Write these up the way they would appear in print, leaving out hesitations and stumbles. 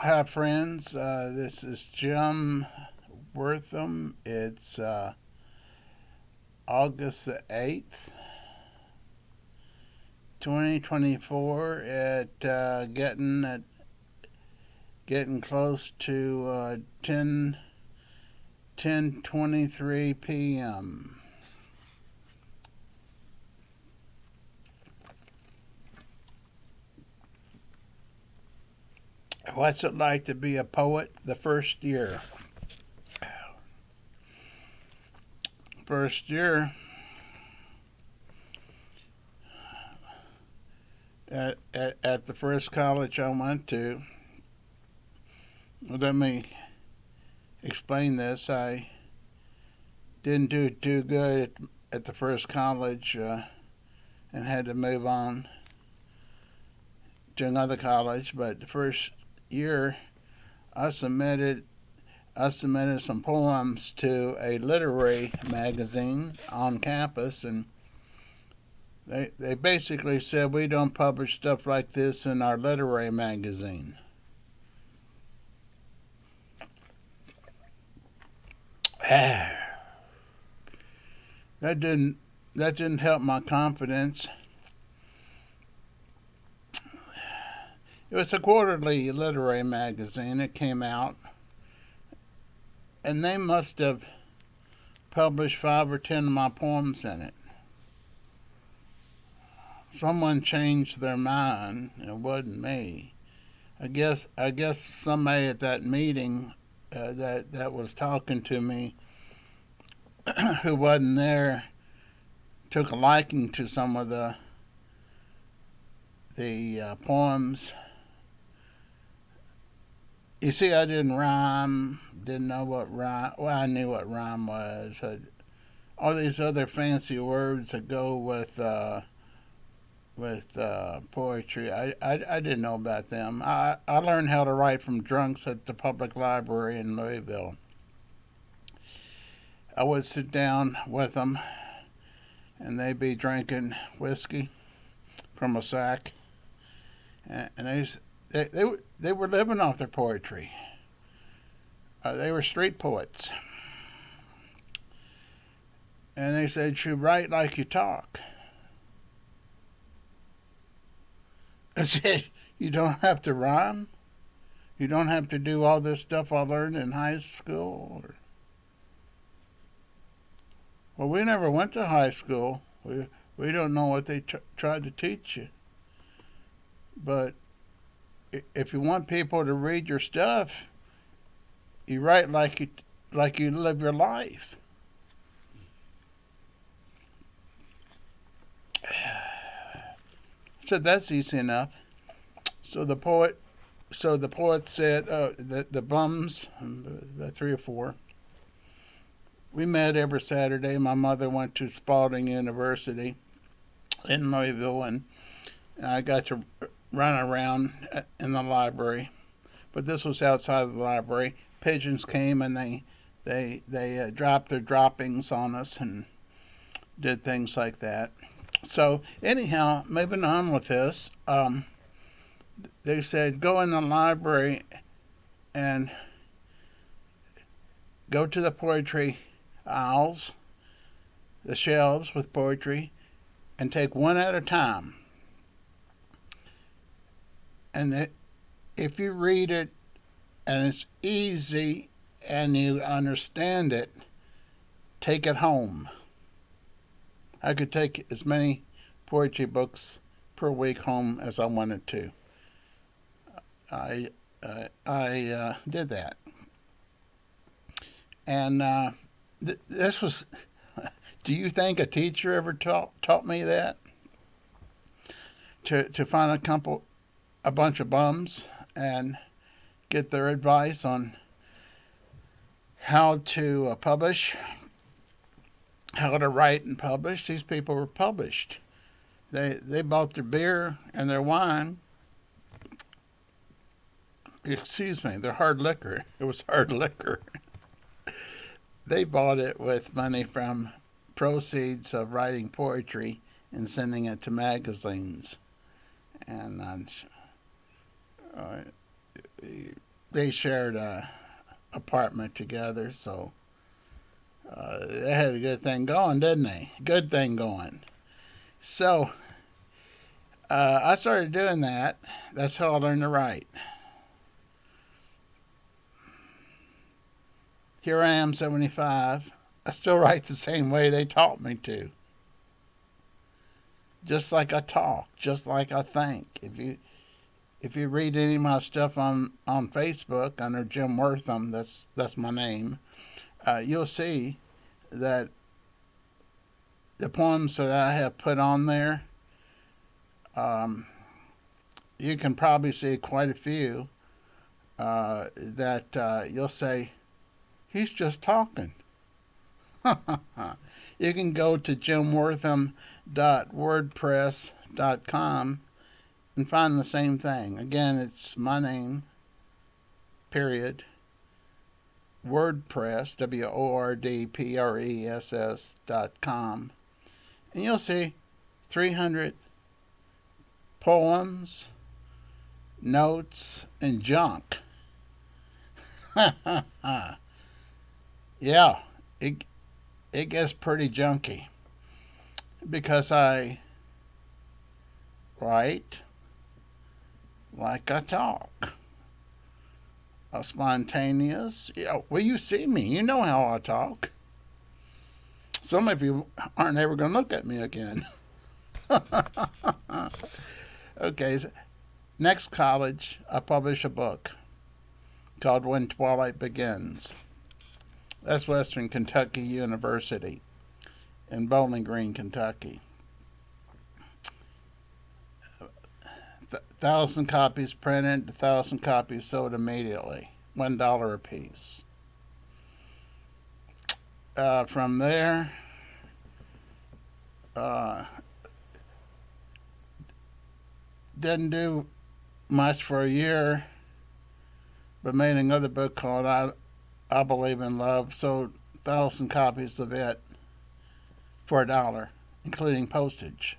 Hi, friends. This is Jim Wortham. It's August the 8th, 2024. Getting close to 10:23 p.m. What's it like to be a poet the first year? First year at the first college I went to. Let me explain this. I didn't do too good at the first college and had to move on to another college. But the first year, I submitted I submitted some poems to a literary magazine on campus, and they basically said we don't publish stuff like this in our literary magazine. that didn't that didn't help my confidence. It was a quarterly literary magazine. It came out, and they must have published 5 or 10 of my poems in it. Someone changed their mind. It wasn't me. I guess somebody at that meeting that was talking to me who wasn't there took a liking to some of the poems. You see, I didn't rhyme. Didn't know what rhyme. Well, I knew what rhyme was. All these other fancy words that go with poetry. I didn't know about them. I learned how to write from drunks at the public library in Louisville. I would sit down with them, and they'd be drinking whiskey from a sack, and they were living off their poetry. They were street poets, and they said you write like you talk. I said you don't have to rhyme. You don't have to do all this stuff I learned in high school. Well, we never went to high school. We don't know what they tried to teach you. But if you want people to read your stuff, you write like you live your life. So that's easy enough. So the poet, so the poet said, the bums, the 3 or 4. We met every Saturday. My mother went to Spalding University in Louisville, and I got to run around in the library. But this was outside of the library. Pigeons came and they dropped their droppings on us and did things like that. So anyhow, moving on with this, they said go in the library and go to the poetry aisles, the shelves with poetry, and take one at a time. And if you read it and it's easy and you understand it, take it home. I could take as many poetry books per week home as I wanted to. I did that, and this was. Do you think a teacher ever taught me that? To find a bunch of bums and get their advice on how to publish, how to write and publish. These people were published. They bought their beer and their wine. Excuse me, their hard liquor. It was hard liquor. They bought it with money from proceeds of writing poetry and sending it to magazines. And uh, they shared a apartment together, so they had a good thing going, didn't they? Good thing going. So I started doing that. That's how I learned to write. Here I am, 75. I still write the same way they taught me to. Just like I talk, just like I think. If you read any of my stuff on Facebook under Jim Wortham, that's my name, you'll see that the poems that I have put on there, um, you can probably see quite a few that you'll say, he's just talking. You can go to jimwortham.wordpress.com and find the same thing. Again, it's my name, period, WordPress, WORDPRESS.com. And you'll see 300 poems, notes, and junk. Yeah, it gets pretty junky because I write like I talk. Spontaneous. Yeah, well, you see me. You know how I talk. Some of you aren't ever going to look at me again. Okay, so next college, I publish a book called When Twilight Begins. That's Western Kentucky University in Bowling Green, Kentucky. 1,000 copies printed, 1,000 copies sold immediately, $1 a piece. From there, didn't do much for a year, but made another book called I Believe in Love, sold 1,000 copies of it for $1, including postage.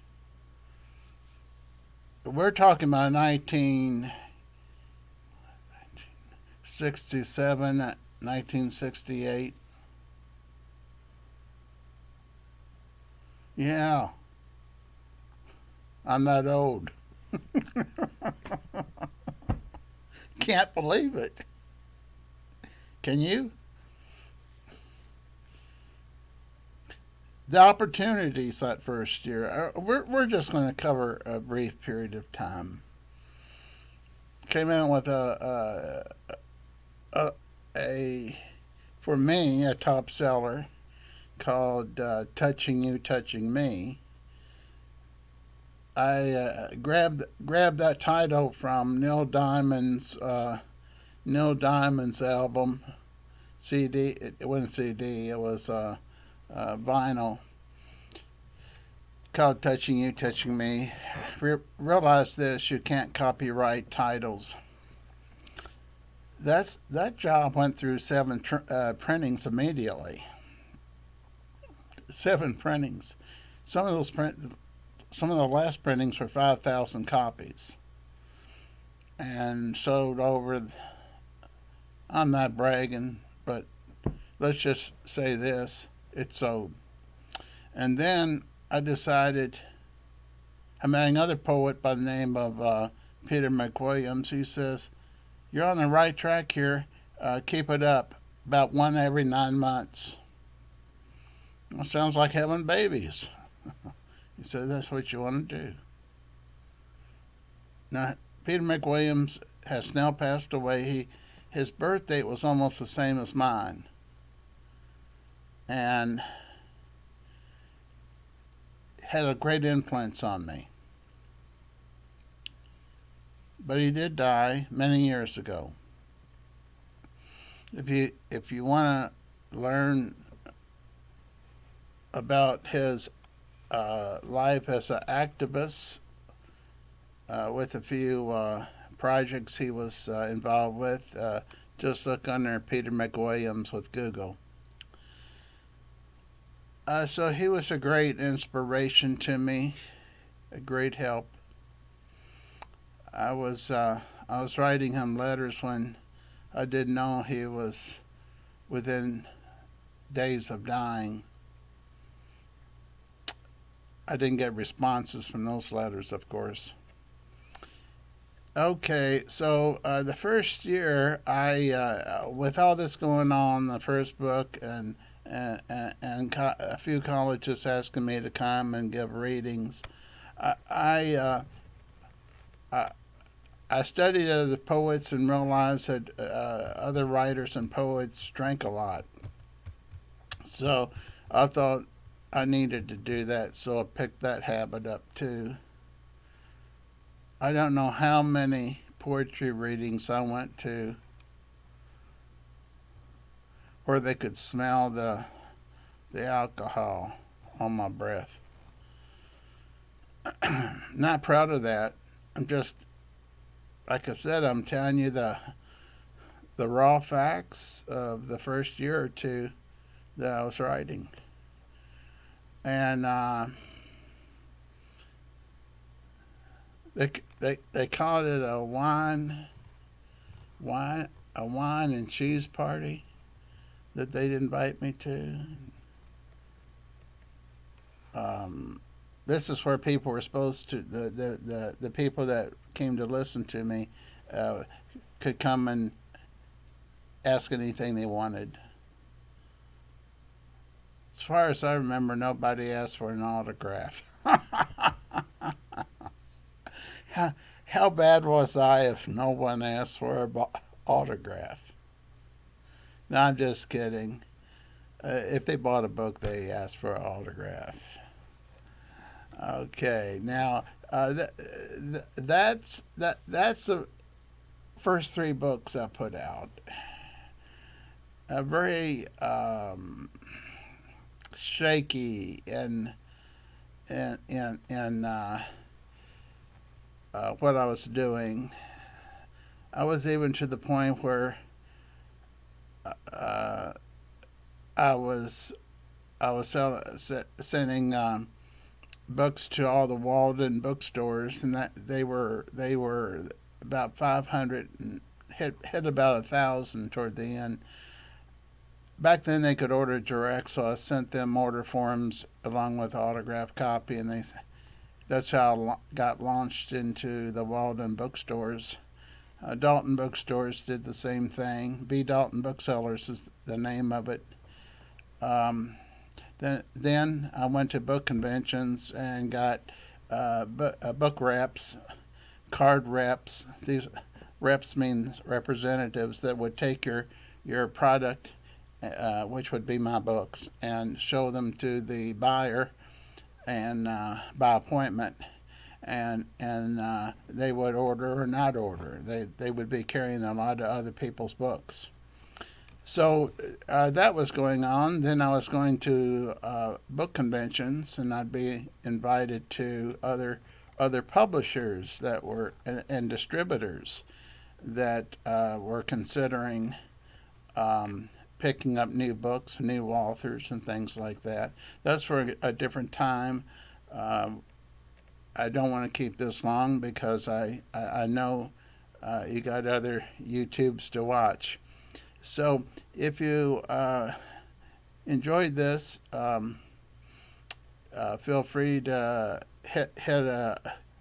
We're talking about 1967, 1968. Yeah, I'm that old. Can't believe it. Can you? The opportunities that first year, we're just going to cover a brief period of time. Came out with a for me, a top seller called Touching You, Touching Me. I grabbed that title from Neil Diamond's album CD. It wasn't CD. It was vinyl called Touching You, Touching Me. Realize this: you can't copyright titles. That job went through 7 printings immediately. 7 printings. Some of the last printings were 5,000 copies, and sold over. I'm not bragging, but let's just say this: it sold. And then I decided. I met another poet by the name of Peter McWilliams. He says, "You're on the right track here. Keep it up. About one every 9 months." Well, sounds like having babies. He said, "That's what you want to do." Now, Peter McWilliams has now passed away. His birth date was almost the same as mine. And had a great influence on me. But he did die many years ago. If you want to learn about his life as an activist, with a few projects he was involved with, just look under Peter McWilliams with Google. So he was a great inspiration to me, a great help. I was writing him letters when I didn't know he was within days of dying. I didn't get responses from those letters, of course. Okay, so the first year, with all this going on, the first book, and a few colleges asking me to come and give readings, I I, I, I studied other poets and realized that other writers and poets drank a lot. So I thought I needed to do that, so I picked that habit up too. I don't know how many poetry readings I went to where they could smell the alcohol on my breath. Not proud of that. I'm just, like I said, I'm telling you the raw facts of the first year or two that I was writing, and they called it wine a wine and cheese party that they'd invite me to. This is where people were supposed to the people that came to listen to me uh, could come and ask anything they wanted. As far as I remember, nobody asked for an autograph. How bad was I if no one asked for an autograph? No, I'm just kidding. If they bought a book, they asked for an autograph. Okay, now that's the first three books I put out. A very shaky and what I was doing. I was even to the point where uh, I was sending books to all the Walden bookstores, and that they were about 500 and hit about 1,000 toward the end. Back then they could order direct, so I sent them order forms along with autographed copy, and that's how I got launched into the Walden bookstores. Dalton bookstores did the same thing. B. Dalton Booksellers is the name of it. Um, then I went to book conventions and got book reps, card reps. These reps means representatives that would take your product, which would be my books, and show them to the buyer and by appointment. And they would order or not order. They would be carrying a lot of other people's books. So that was going on. Then I was going to book conventions, and I'd be invited to other publishers that were and distributors that were considering picking up new books, new authors, and things like that. That's for a different time. Um, I don't want to keep this long because I know you got other YouTubes to watch. So if you enjoyed this, feel free to hit a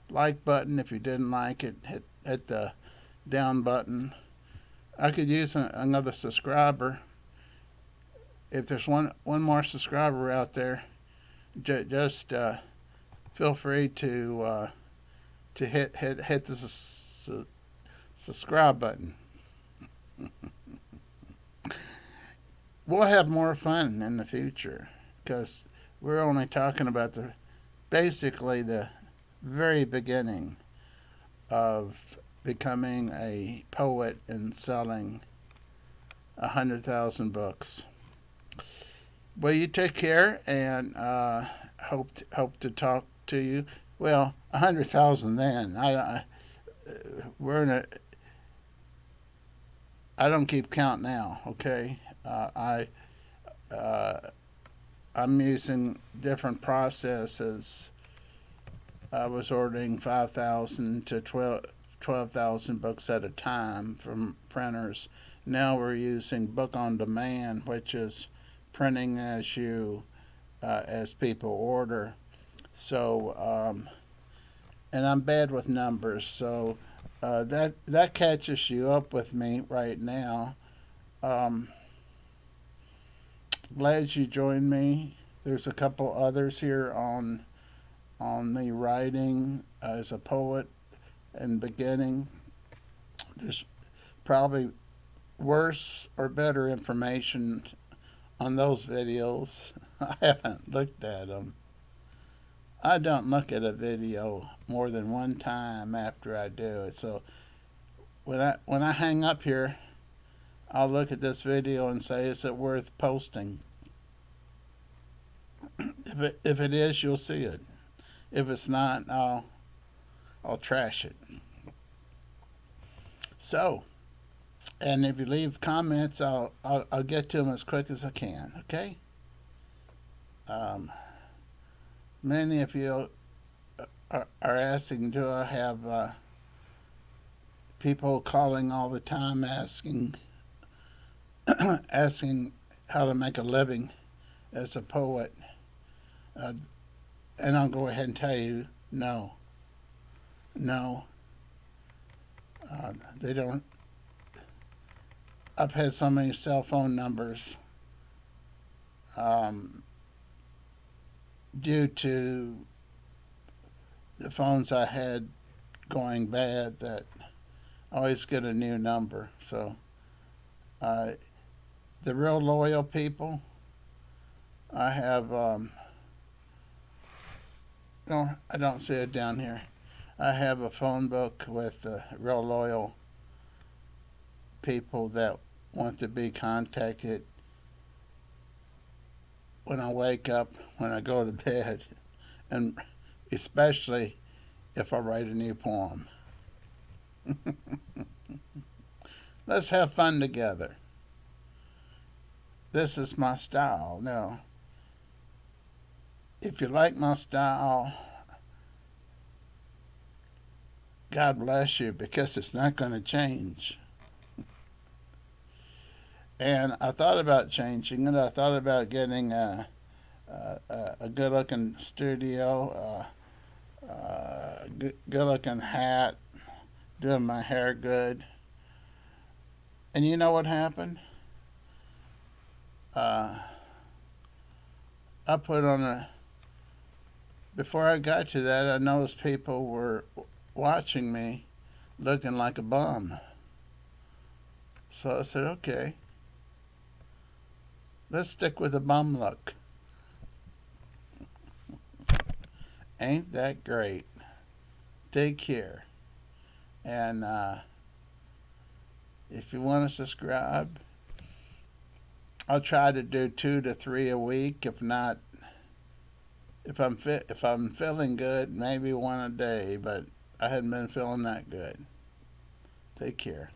like button. If you didn't like it, hit the down button. I could use another subscriber. If there's one more subscriber out there, just feel free to hit the subscribe button. We'll have more fun in the future because we're only talking about basically the very beginning of becoming a poet and selling 100,000 books. Well, you take care, and hope to talk to you. Well, 100,000 then. We're in a. I don't keep count now. Okay, uh, I'm using different processes. I was ordering 5,000 to 12,000 books at a time from printers. Now we're using book on demand, which is printing as people order. So, and I'm bad with numbers, so that catches you up with me right now. Um, Glad you joined me. There's a couple others here on me writing as a poet and beginning. There's probably worse or better information on those videos. I haven't looked at them. I don't look at a video more than one time after I do it. So when I hang up here, I'll look at this video and say, is it worth posting? If it is, you'll see it. If it's not, I'll trash it. So, and if you leave comments, I'll get to them as quick as I can. Okay. Many of you are asking, do I have people calling all the time asking asking how to make a living as a poet? And I'll go ahead and tell you, no. They don't. I've had so many cell phone numbers due to the phones I had going bad that I always get a new number. So the real loyal people, I have, no, I don't see it down here. I have a phone book with real loyal people that want to be contacted when I wake up, when I go to bed, and especially if I write a new poem. Let's have fun together. This is my style. Now, if you like my style, God bless you, because it's not going to change. And I thought about changing it. I thought about getting a good-looking studio, good-looking hat, doing my hair good. And you know what happened? I put on before I got to that, I noticed people were watching me looking like a bum. So I said, okay, let's stick with the bum look. Ain't that great? Take care. And if you want to subscribe, I'll try to do 2 to 3 a week. If not, if I'm feeling good, maybe one a day. But I hadn't been feeling that good. Take care.